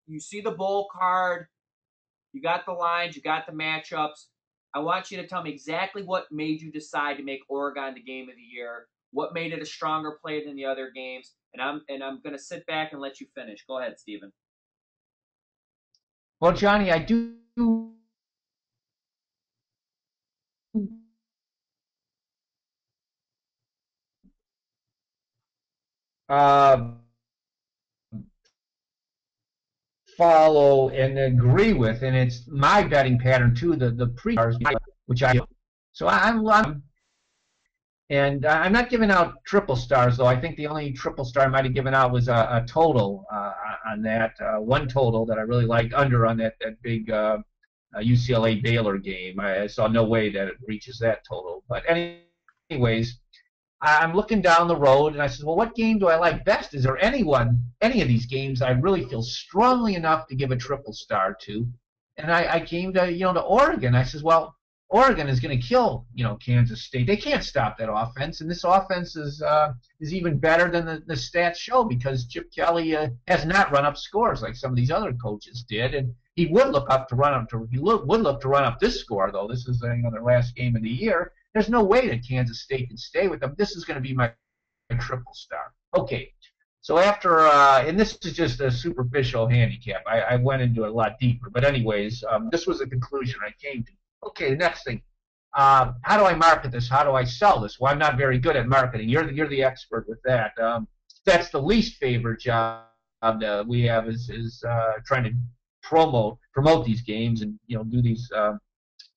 You see the bowl card, you got the lines, you got the matchups. I want you to tell me exactly what made you decide to make Oregon the game of the year. What made it a stronger play than the other games? And I'm going to sit back and let you finish. Go ahead, Stephen. Well, Johnny, I do follow and agree with, and it's my betting pattern too. The pre-stars, which I do. So I'm not giving out triple stars though. I think the only triple star I might have given out was a total on that one total that I really liked under on that big UCLA Baylor game. I saw no way that it reaches that total. But anyways, I'm looking down the road, and I said, well, what game do I like best? Is there any of these games I really feel strongly enough to give a triple star to? And I came to, to Oregon. I said, well, Oregon is going to kill, Kansas State. They can't stop that offense, and this offense is even better than the stats show because Chip Kelly has not run up scores like some of these other coaches did, and he would look to run up this score though. This is their last game of the year. There's no way that Kansas State can stay with them. This is going to be my triple star. Okay, so after, and this is just a superficial handicap. I went into it a lot deeper. But anyways, this was the conclusion I came to. Okay, the next thing. How do I market this? How do I sell this? Well, I'm not very good at marketing. You're the expert with that. That's the least favorite job that we have is trying to promote these games and do these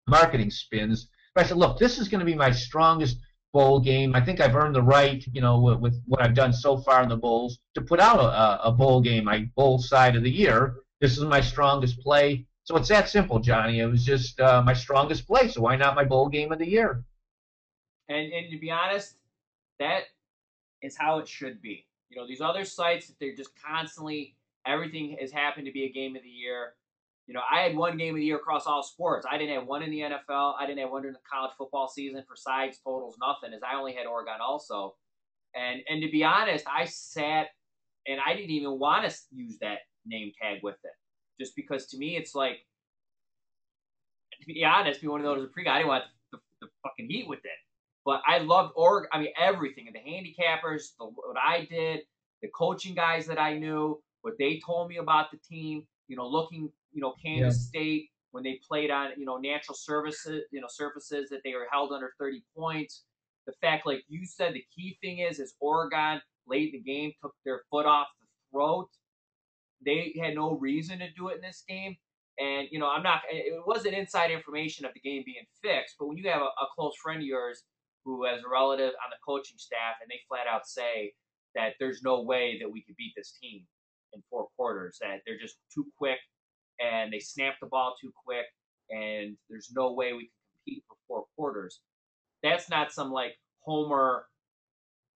marketing spins. But I said, look, this is going to be my strongest bowl game. I think I've earned the right, with what I've done so far in the bowls, to put out a bowl game, my bowl side of the year. This is my strongest play. So it's that simple, Johnny. It was just my strongest play, so why not my bowl game of the year? And to be honest, that is how it should be. These other sites, they're just constantly, everything has happened to be a game of the year. I had one game of the year across all sports. I didn't have one in the NFL. I didn't have one during the college football season for sides, totals, nothing, as I only had Oregon also. And to be honest, I sat and I didn't even want to use that name tag with it. Just because to me, it's like, to be honest, be one of those pre-guy, I didn't want the fucking heat with it. But I loved Oregon. I mean, everything. The handicappers, what I did, the coaching guys that I knew, what they told me about the team, looking, Kansas State when they played on, natural surfaces that they were held under 30 points. The fact, like you said, the key thing is Oregon late in the game took their foot off the throat. They had no reason to do it in this game. And, it wasn't inside information of the game being fixed, but when you have a close friend of yours who has a relative on the coaching staff and they flat out say that there's no way that we could beat this team in 4 quarters, that they're just too quick and they snap the ball too quick and there's no way we can compete for 4 quarters. That's not some like Homer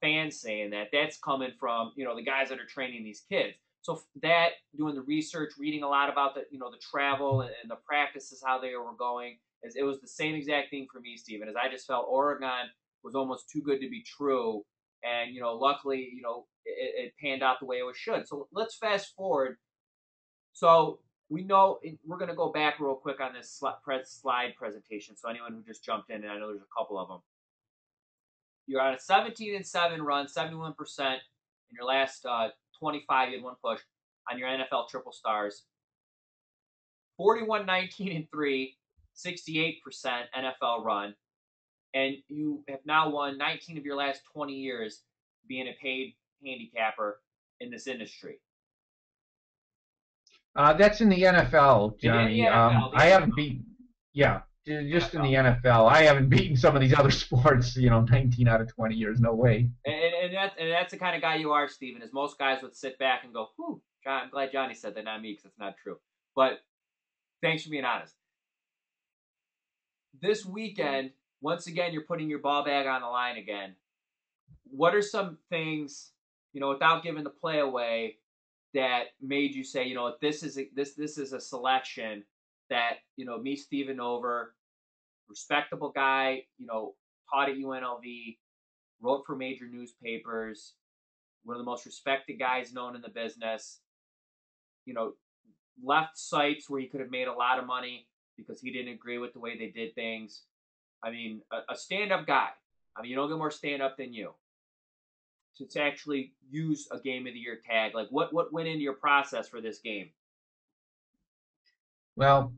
fan saying that. That's coming from, the guys that are training these kids. So that, doing the research, reading a lot about the travel and the practices, how they were going, it was the same exact thing for me, Stephen, as I just felt Oregon was almost too good to be true. And, luckily, it panned out the way it should. So let's fast forward. So we know we're going to go back real quick on this slide presentation. So anyone who just jumped in, and I know there's a couple of them, you're on a 17-7 run, 71% in your last 25. You had one push on your NFL triple stars. 41-19-3, 68% NFL run, and you have now won 19 of your last 20 years being a paid handicapper in this industry. That's in the NFL, Johnny. In the NFL, I haven't beaten. Yeah, just NFL. In the NFL. I haven't beaten some of these other sports. 19 out of 20 years, no way. And that's the kind of guy you are, Stephen. Is most guys would sit back and go, "Whew, I'm glad Johnny said that, not me, because it's not true." But thanks for being honest. This weekend, once again, you're putting your ball bag on the line again. What are some things, without giving the play away, that made you say, this is a selection that, me, Stephen Nover, respectable guy, taught at UNLV, wrote for major newspapers, one of the most respected guys known in the business, left sites where he could have made a lot of money because he didn't agree with the way they did things. I mean, a stand-up guy. I mean, you don't get more stand-up than you. To actually use a game of the year tag, like what went into your process for this game? Well,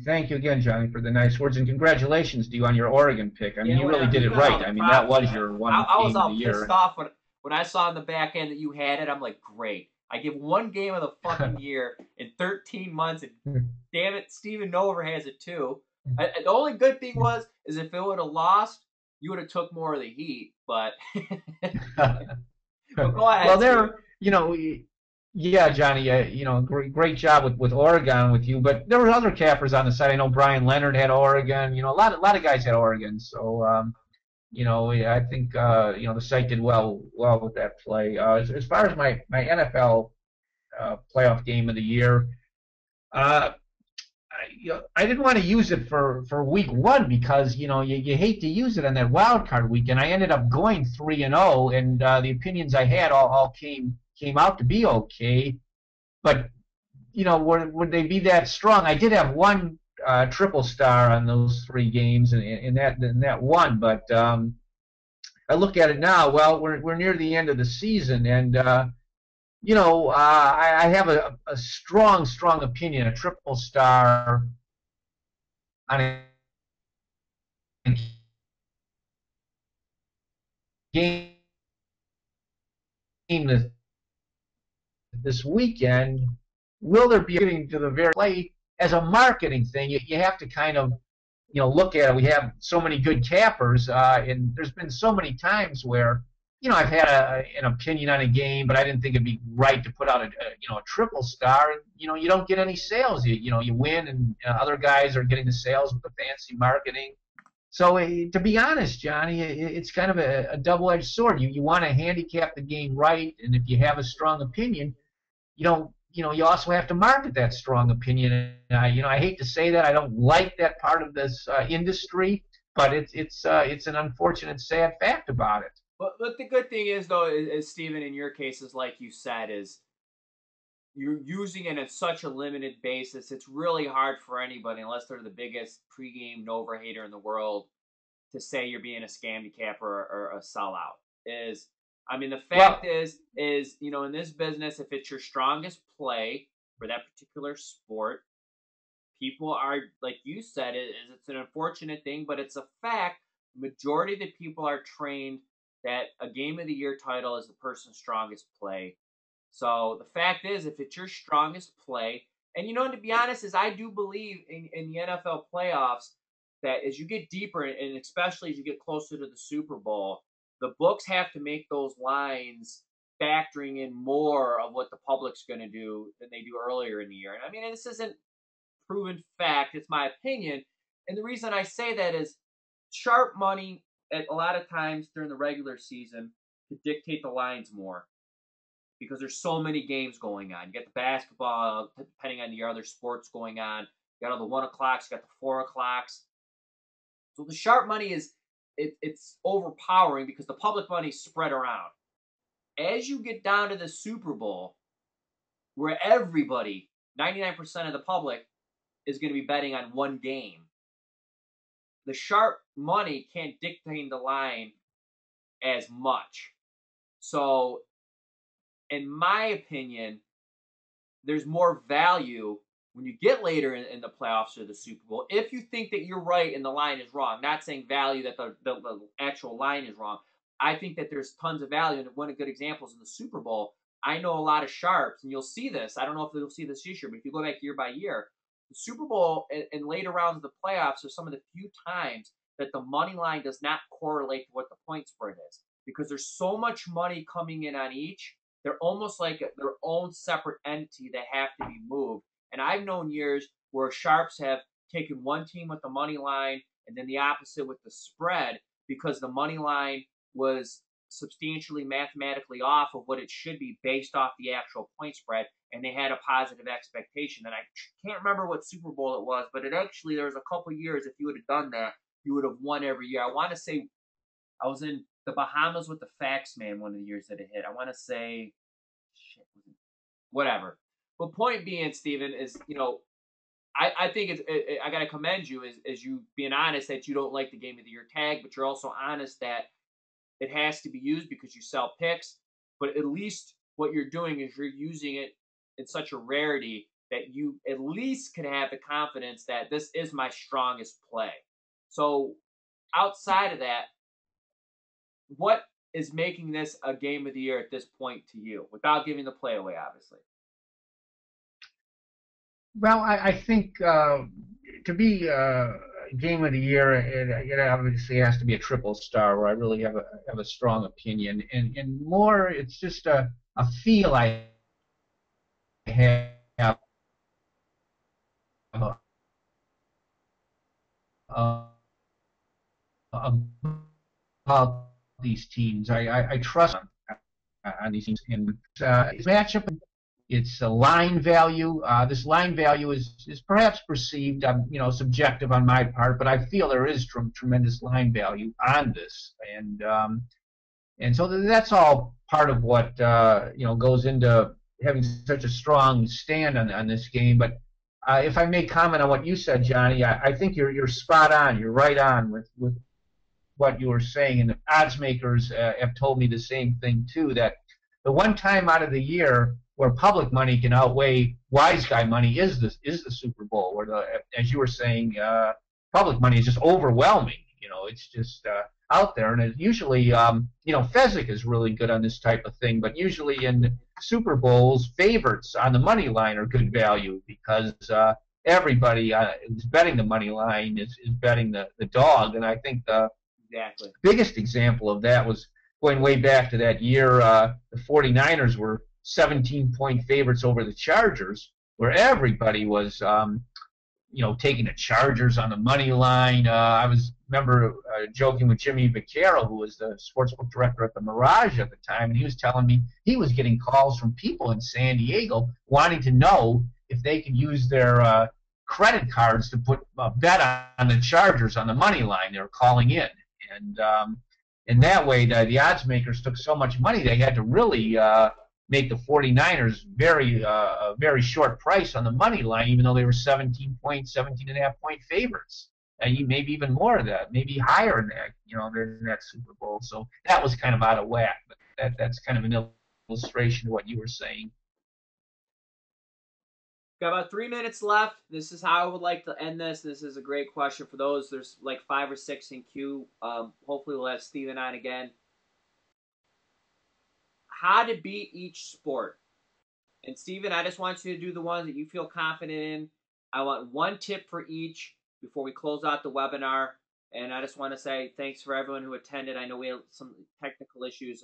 thank you again, Johnny, for the nice words, and congratulations to you on your Oregon pick. I mean, you really did it right. I mean, that was your one I was game all of the year. Pissed off when I saw in the back end that you had it. I'm like, great. I give one game of the fucking year in 13 months, and damn it, Stephen Nover has it too. The only good thing is if it would have lost, you would have took more of the heat, but go ahead. Well, yeah, Johnny, great job with Oregon with you, but there were other cappers on the side. I know Brian Leonard had Oregon. A lot of guys had Oregon. So, I think the site did well with that play. As far as my NFL playoff game of the year, I didn't want to use it for week one because you hate to use it on that wild card weekend. I ended up going 3-0, and the opinions I had all came out to be okay. But would they be that strong? I did have one triple star on those 3 games, and that one. But I look at it now. Well, we're near the end of the season, and I have a strong opinion, a triple star on a game this weekend. Will there be getting to the very play as a marketing thing? You have to kind of look at it. We have so many good cappers, and there's been so many times where I've had an opinion on a game, but I didn't think it'd be right to put out a triple star. You don't get any sales. You win, and other guys are getting the sales with the fancy marketing. So to be honest, Johnny, it's kind of a double-edged sword. You want to handicap the game right, and if you have a strong opinion, you also have to market that strong opinion. I hate to say that. I don't like that part of this industry, but it's an unfortunate, sad fact about it. But the good thing is, though, is Stephen, in your case, is like you said, is you're using it at such a limited basis. It's really hard for anybody, unless they're the biggest pregame Nover hater in the world, to say you're being a scammy-capper or a sellout. The fact is, in this business, if it's your strongest play for that particular sport, people are, like you said, it's an unfortunate thing, but it's a fact. Majority of the people are trained that a game of the year title is the person's strongest play. So the fact is, if it's your strongest play, and to be honest, is I do believe in the NFL playoffs that as you get deeper, and especially as you get closer to the Super Bowl, the books have to make those lines factoring in more of what the public's going to do than they do earlier in the year. And this isn't proven fact. It's my opinion. And the reason I say that is sharp money at a lot of times during the regular season to dictate the lines more because there's so many games going on. You got the basketball, depending on the other sports going on. You got all the 1 o'clocks, you got the 4 o'clocks. So the sharp money is it's overpowering because the public money's spread around. As you get down to the Super Bowl, where everybody, 99% of the public, is going to be betting on one game, the sharp money can't dictate the line as much. So, in my opinion, there's more value when you get later in the playoffs or the Super Bowl. If you think that you're right and the line is wrong, not saying value that the actual line is wrong. I think that there's tons of value. And one of the good examples in the Super Bowl, I know a lot of sharps, and you'll see this. I don't know if you'll see this year, but if you go back year by year, the Super Bowl and later rounds of the playoffs are some of the few times that the money line does not correlate to what the point spread is because there's so much money coming in on each. They're almost like their own separate entity that have to be moved. And I've known years where sharps have taken one team with the money line and then the opposite with the spread because the money line was substantially mathematically off of what it should be based off the actual point spread, and they had a positive expectation. And I can't remember what Super Bowl it was, but there was a couple years, if you would have done that, you would have won every year. I want to say I was in the Bahamas with the Fax Man one of the years that it hit. I want to say, whatever. But point being, Stephen, is, I think I got to commend you as you being honest that you don't like the game of the year tag, but you're also honest that it has to be used because you sell picks. But at least what you're doing is you're using it in such a rarity that you at least can have the confidence that this is my strongest play. So outside of that, what is making this a game of the year at this point to you, without giving the play away, obviously? Well, I think to be game of the year, it obviously has to be a triple star where I really have a strong opinion, and more it's just a feel I have about these teams. I trust on these teams, and it's matchup. It's a line value. This line value is perhaps perceived, subjective on my part, but I feel there is tremendous line value on this, and so that's all part of what goes into having such a strong stand on this game. But if I may comment on what you said, Johnny, I think you're spot on. You're right on with what you were saying, and the odds makers have told me the same thing too. That the one time out of the year where public money can outweigh wise guy money is the Super Bowl, where as you were saying, public money is just overwhelming. It's just out there, and it usually, Fezzik is really good on this type of thing, but usually in Super Bowls, favorites on the money line are good value because everybody who's betting the money line is betting the dog, and I think the biggest example of that was going way back to that year the 49ers were 17-point favorites over the Chargers, where everybody was taking the Chargers on the money line. I remember joking with Jimmy Vaccaro, who was the sportsbook director at the Mirage at the time, and he was telling me he was getting calls from people in San Diego wanting to know if they could use their credit cards to put a bet on the Chargers on the money line. They were calling in, and in that way, the odds makers took so much money they had to really make the 49ers a very short price on the money line, even though they were 17.5-point favorites. And maybe even more of that, maybe higher than that, than that Super Bowl. So that was kind of out of whack. But that's kind of an illustration of what you were saying. Got about 3 minutes left. This is how I would like to end this. This is a great question for those. There's like 5 or 6 in queue. Hopefully we'll have Stephen on again. How to beat each sport. And Stephen, I just want you to do the ones that you feel confident in. I want one tip for each before we close out the webinar. And I just want to say thanks for everyone who attended. I know we had some technical issues.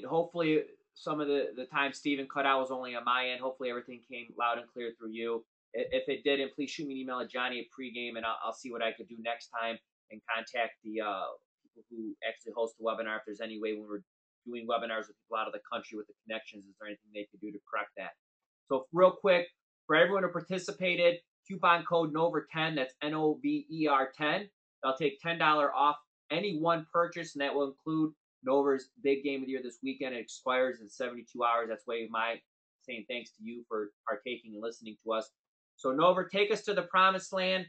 Hopefully some of the time Stephen cut out was only on my end. Hopefully everything came loud and clear through you. If it didn't, please shoot me an email at Johnny@Pregame, and I'll see what I could do next time and contact the people who actually host the webinar. If there's any way when we're doing webinars with people out of the country with the connections, is there anything they could do to correct that? So real quick, for everyone who participated, coupon code NOVER10, that's NOVER10. I'll take $10 off any one purchase, and that will include Nover's big game of the year this weekend. It expires in 72 hours. That's way my saying thanks to you for partaking and listening to us. So, Nover, take us to the promised land.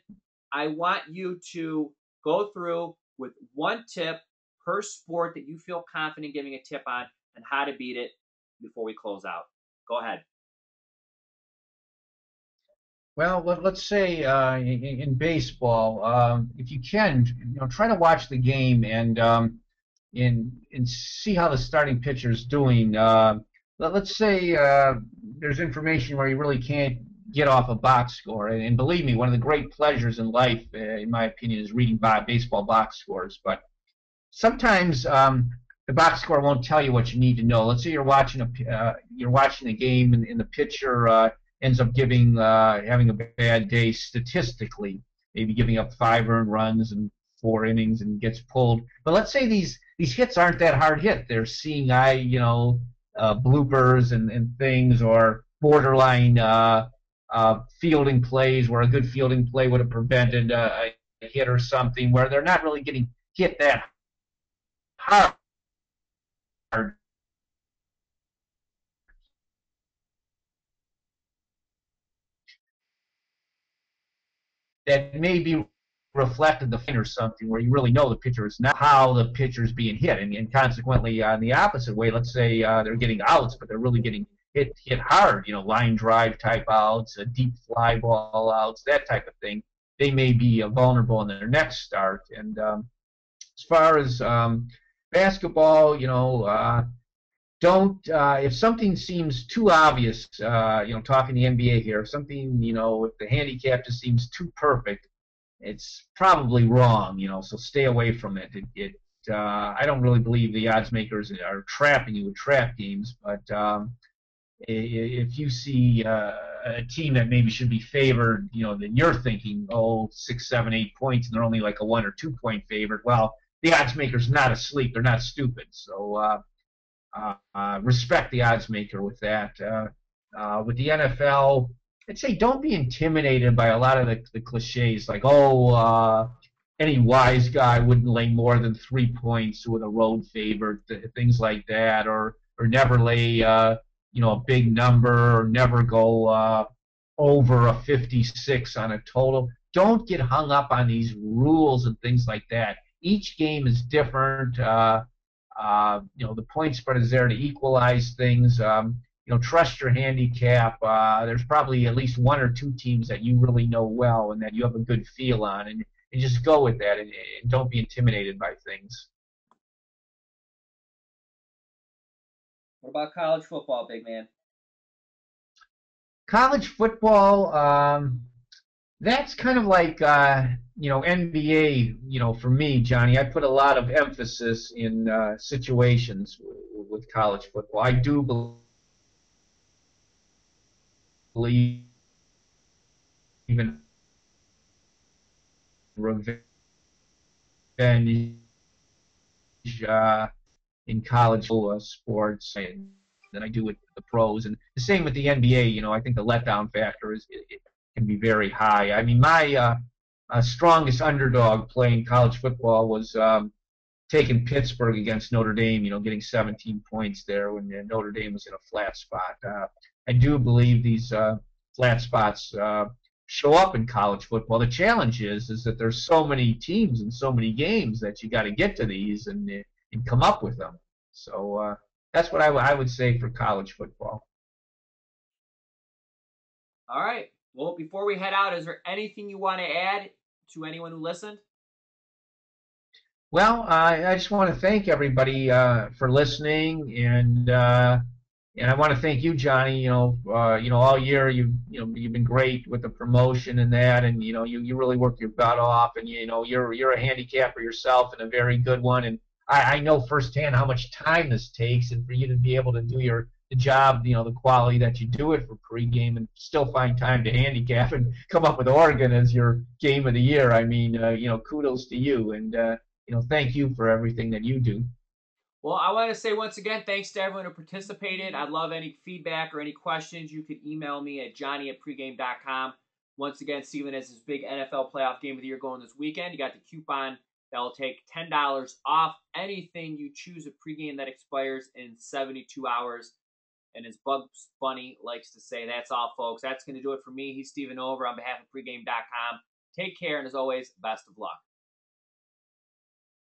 I want you to go through with one tip per sport that you feel confident giving a tip on and how to beat it before we close out. Go ahead. Well, let's say in baseball, if you can, try to watch the game and see how the starting pitcher is doing. Let's say there's information where you really can't get off a box score, and believe me, one of the great pleasures in life, in my opinion, is reading baseball box scores. But sometimes the box score won't tell you what you need to know. Let's say you're watching a game and the pitcher ends up having a bad day statistically, maybe giving up 5 earned runs in 4 innings and gets pulled. But let's say these hits aren't that hard hit. They're seeing eye, bloopers and things, or borderline fielding plays where a good fielding play would have prevented a hit or something, where they're not really getting hit that hard. That may be reflected the or something where you really know the pitcher is not how the pitcher is being hit, and consequently on the opposite way, let's say they're getting outs, but they're really getting hit hard, line drive type outs, deep fly ball outs, that type of thing. They may be vulnerable in their next start. And as far as basketball, don't if something seems too obvious, talking the NBA here, if something, if the handicap just seems too perfect, it's probably wrong, so stay away from it. I don't really believe the odds makers are trapping you with trap games, but if you see a team that maybe should be favored, then you're thinking, 6, 7, 8 points, and they're only like a 1 or 2 point favorite. Well, the odds maker's not asleep; they're not stupid. So respect the odds maker with that. With the NFL, I'd say don't be intimidated by a lot of the cliches, like, any wise guy wouldn't lay more than 3 points with a road favorite, things like that, or never lay a big number, or never go over a 56 on a total. Don't get hung up on these rules and things like that. Each game is different. The point spread is there to equalize things. Trust your handicap. There's probably at least 1 or 2 teams that you really know well and that you have a good feel on, and just go with that, and don't be intimidated by things. What about college football, big man? College football, that's kind of like NBA. For me, Johnny, I put a lot of emphasis in situations with college football. I do believe in revenge in college sports than I do with the pros, and the same with the NBA. I think the letdown factor it can be very high. I mean, my strongest underdog playing college football was taking Pittsburgh against Notre Dame, getting 17 points there when Notre Dame was in a flat spot. I do believe these flat spots show up in college football. The challenge is that there's so many teams and so many games that you got to get to these and come up with them. So that's what I would say for college football. All right. Well, before we head out, is there anything you want to add to anyone who listened? Well, I just want to thank everybody for listening, and I want to thank you, Johnny. All year you've been great with the promotion and that, and you really work your butt off, and you're a handicapper yourself and a very good one, and I know firsthand how much time this takes, and for you to be able to do the job, the quality that you do it for pregame, and still find time to handicap and come up with Oregon as your game of the year. I mean, kudos to you, and thank you for everything that you do. Well, I want to say once again, thanks to everyone who participated. I'd love any feedback or any questions. You could email me at johnny@pregame.com. Once again, Steven has his big NFL playoff game of the year going this weekend. You got the coupon that will take $10 off anything you choose at Pregame that expires in 72 hours. And as Bugs Bunny likes to say, that's all, folks. That's going to do it for me. He's Stephen Nover on behalf of Pregame.com. Take care, and as always, best of luck.